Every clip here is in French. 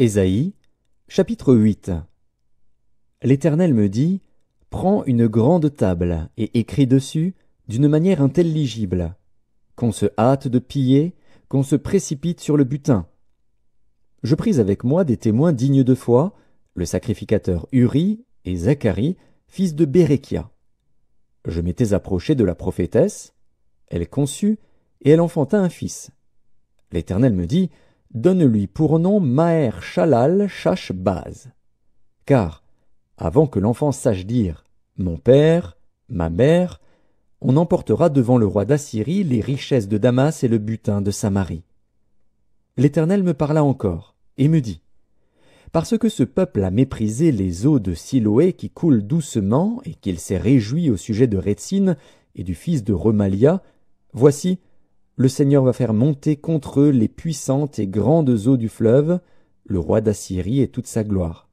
Ésaïe, chapitre 8. L'Éternel me dit, « Prends une grande table et écris dessus d'une manière intelligible, qu'on se hâte de piller, qu'on se précipite sur le butin. » Je pris avec moi des témoins dignes de foi, le sacrificateur Uri et Zacharie, fils de Béréchia. Je m'étais approché de la prophétesse, elle conçut et elle enfanta un fils. L'Éternel me dit, « Donne-lui pour nom Maher-Shalal-Shash-Baz. » Car, avant que l'enfant sache dire « Mon père, ma mère », on emportera devant le roi d'Assyrie les richesses de Damas et le butin de Samarie. L'Éternel me parla encore, et me dit, « Parce que ce peuple a méprisé les eaux de Siloé qui coulent doucement, et qu'il s'est réjoui au sujet de Rétsine et du fils de Remalia, voici, le Seigneur va faire monter contre eux les puissantes et grandes eaux du fleuve, le roi d'Assyrie et toute sa gloire.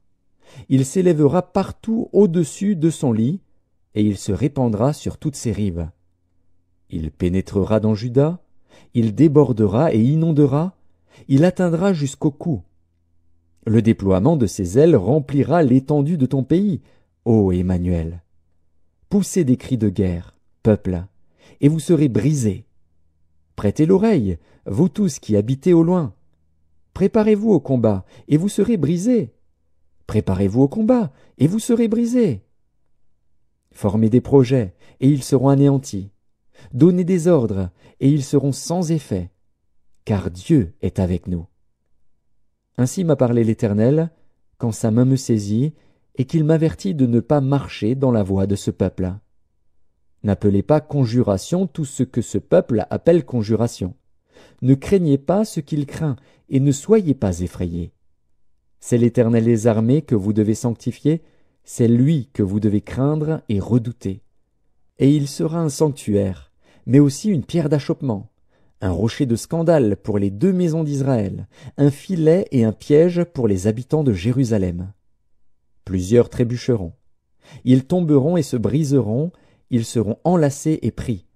Il s'élèvera partout au-dessus de son lit, et il se répandra sur toutes ses rives. Il pénétrera dans Juda, il débordera et inondera, il atteindra jusqu'au cou. Le déploiement de ses ailes remplira l'étendue de ton pays, ô Emmanuel. Poussez des cris de guerre, peuple, et vous serez brisés. Prêtez l'oreille, vous tous qui habitez au loin. Préparez-vous au combat, et vous serez brisés. Préparez-vous au combat, et vous serez brisés. Formez des projets, et ils seront anéantis. Donnez des ordres, et ils seront sans effet, car Dieu est avec nous. Ainsi m'a parlé l'Éternel, quand sa main me saisit, et qu'il m'avertit de ne pas marcher dans la voie de ce peuple. N'appelez pas conjuration tout ce que ce peuple appelle conjuration. Ne craignez pas ce qu'il craint, et ne soyez pas effrayés. C'est l'Éternel des armées que vous devez sanctifier, c'est lui que vous devez craindre et redouter. Et il sera un sanctuaire, mais aussi une pierre d'achoppement, un rocher de scandale pour les deux maisons d'Israël, un filet et un piège pour les habitants de Jérusalem. Plusieurs trébucheront. Ils tomberont et se briseront, ils seront enlacés et pris.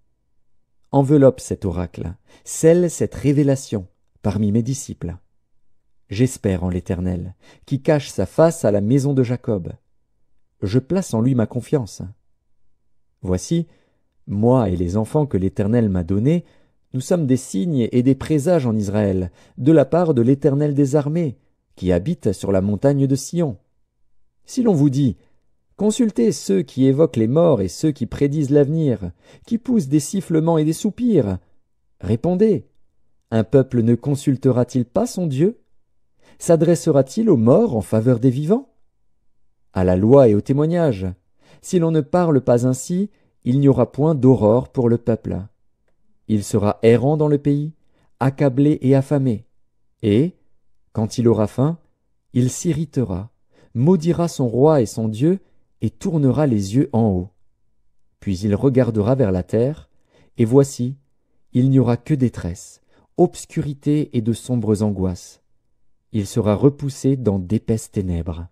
Enveloppe cet oracle, scelle cette révélation parmi mes disciples. J'espère en l'Éternel, qui cache sa face à la maison de Jacob. Je place en lui ma confiance. Voici, moi et les enfants que l'Éternel m'a donnés, nous sommes des signes et des présages en Israël, de la part de l'Éternel des armées, qui habite sur la montagne de Sion. Si l'on vous dit, consultez ceux qui évoquent les morts et ceux qui prédisent l'avenir, qui poussent des sifflements et des soupirs, répondez, un peuple ne consultera-t-il pas son Dieu? S'adressera-t-il aux morts en faveur des vivants? À la loi et au témoignage, si l'on ne parle pas ainsi, il n'y aura point d'aurore pour le peuple. Il sera errant dans le pays, accablé et affamé, et, quand il aura faim, il s'irritera, maudira son roi et son Dieu, et tournera les yeux en haut. Puis il regardera vers la terre, et voici, il n'y aura que détresse, obscurité et de sombres angoisses. Il sera repoussé dans d'épaisses ténèbres.